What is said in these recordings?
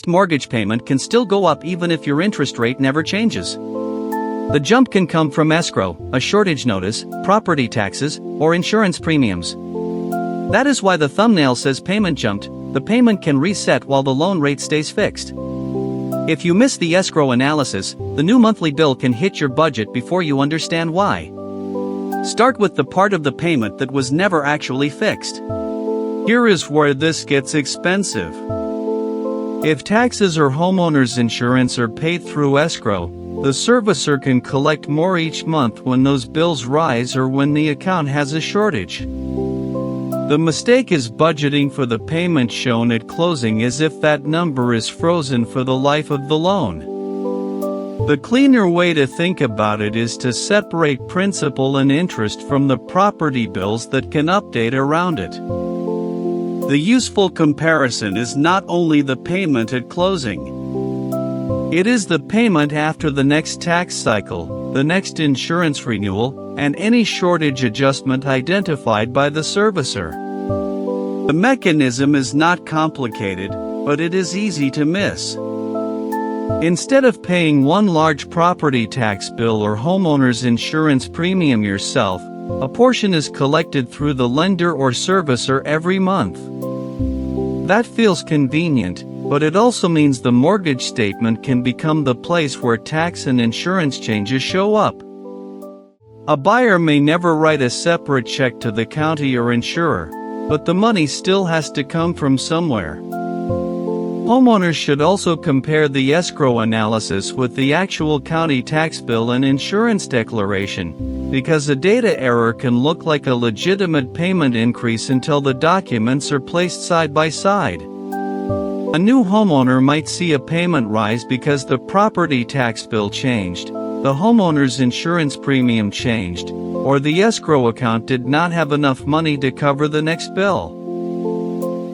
mortgage payment can still go up even if your interest rate never changes. The jump can come from escrow, a shortage notice, property taxes, or insurance premiums. That is why the thumbnail says payment jumped. The payment can reset while the loan rate stays fixed. If you miss the escrow analysis, the new monthly bill can hit your budget before you understand why. Start with the part of the payment that was never actually fixed. Here is where this gets expensive. If taxes or homeowners insurance are paid through escrow, the servicer can collect more each month when those bills rise or when the account has a shortage. The mistake is budgeting for the payment shown at closing as if that number is frozen for the life of the loan. The cleaner way to think about it is to separate principal and interest from the property bills that can update around it. The useful comparison is not only the payment at closing. It is the payment after the next tax cycle, the next insurance renewal, and any shortage adjustment identified by the servicer. The mechanism is not complicated, but it is easy to miss. Instead of paying one large property tax bill or homeowner's insurance premium yourself, a portion is collected through the lender or servicer every month. That feels convenient, but it also means the mortgage statement can become the place where tax and insurance changes show up. A buyer may never write a separate check to the county or insurer, but the money still has to come from somewhere. Homeowners should also compare the escrow analysis with the actual county tax bill and insurance declaration, because a data error can look like a legitimate payment increase until the documents are placed side by side. A new homeowner might see a payment rise because the property tax bill changed, the homeowner's insurance premium changed, or the escrow account did not have enough money to cover the next bill.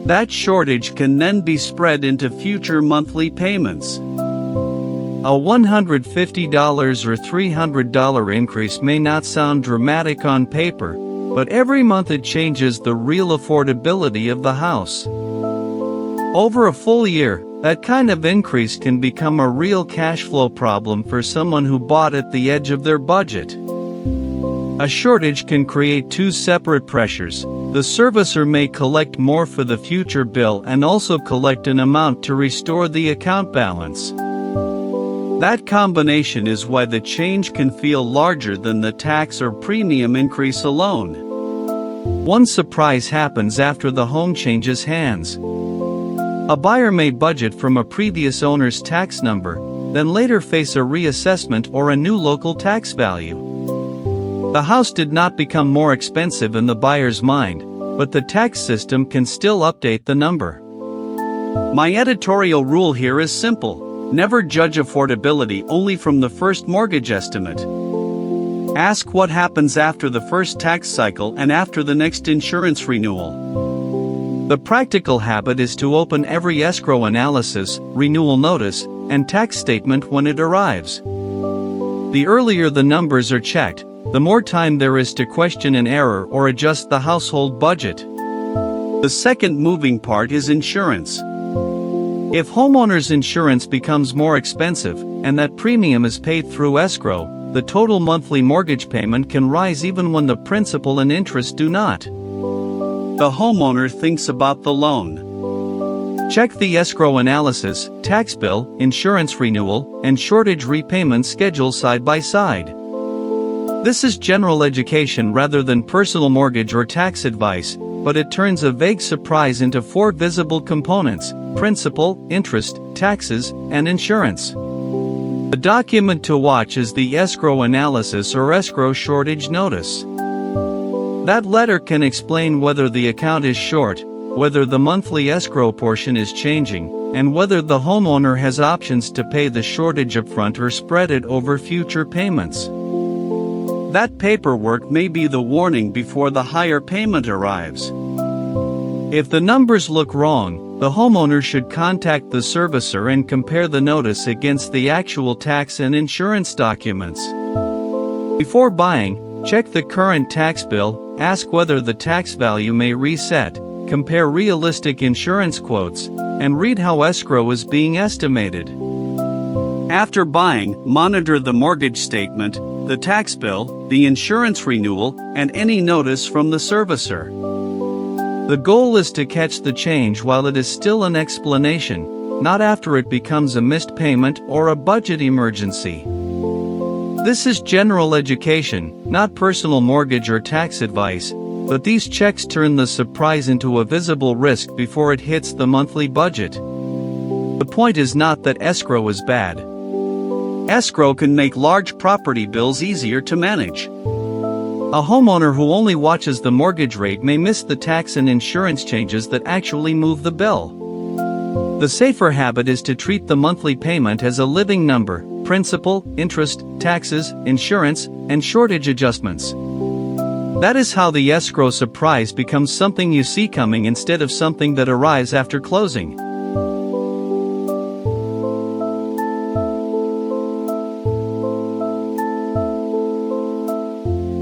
That shortage can then be spread into future monthly payments. A $150 or $300 increase may not sound dramatic on paper, but every month it changes the real affordability of the house. Over a full year, that kind of increase can become a real cash flow problem for someone who bought at the edge of their budget. A shortage can create two separate pressures. The servicer may collect more for the future bill and also collect an amount to restore the account balance. That combination is why the change can feel larger than the tax or premium increase alone. One surprise happens after the home changes hands. A buyer may budget from a previous owner's tax number, then later face a reassessment or a new local tax value. The house did not become more expensive in the buyer's mind, but the tax system can still update the number. My editorial rule here is simple: never judge affordability only from the first mortgage estimate. Ask what happens after the first tax cycle and after the next insurance renewal. The practical habit is to open every escrow analysis, renewal notice, and tax statement when it arrives. The earlier the numbers are checked, the more time there is to question an error or adjust the household budget. The second moving part is insurance. If homeowners insurance becomes more expensive, and that premium is paid through escrow, the total monthly mortgage payment can rise even when the principal and interest do not. The homeowner thinks about the loan. Check the escrow analysis, tax bill, insurance renewal, and shortage repayment schedule side by side. This is general education rather than personal mortgage or tax advice, but it turns a vague surprise into four visible components: principal, interest, taxes, and insurance. The document to watch is the escrow analysis or escrow shortage notice. That letter can explain whether the account is short, whether the monthly escrow portion is changing, and whether the homeowner has options to pay the shortage upfront or spread it over future payments. That paperwork may be the warning before the higher payment arrives. If the numbers look wrong, the homeowner should contact the servicer and compare the notice against the actual tax and insurance documents. Before buying, check the current tax bill, ask whether the tax value may reset, compare realistic insurance quotes, and read how escrow is being estimated. After buying, monitor the mortgage statement, the tax bill, the insurance renewal, and any notice from the servicer. The goal is to catch the change while it is still an explanation, not after it becomes a missed payment or a budget emergency. This is general education, not personal mortgage or tax advice, but these checks turn the surprise into a visible risk before it hits the monthly budget. The point is not that escrow is bad. Escrow can make large property bills easier to manage. A homeowner who only watches the mortgage rate may miss the tax and insurance changes that actually move the bill. The safer habit is to treat the monthly payment as a living number: principal, interest, taxes, insurance, and shortage adjustments. That is how the escrow surprise becomes something you see coming instead of something that arrives after closing.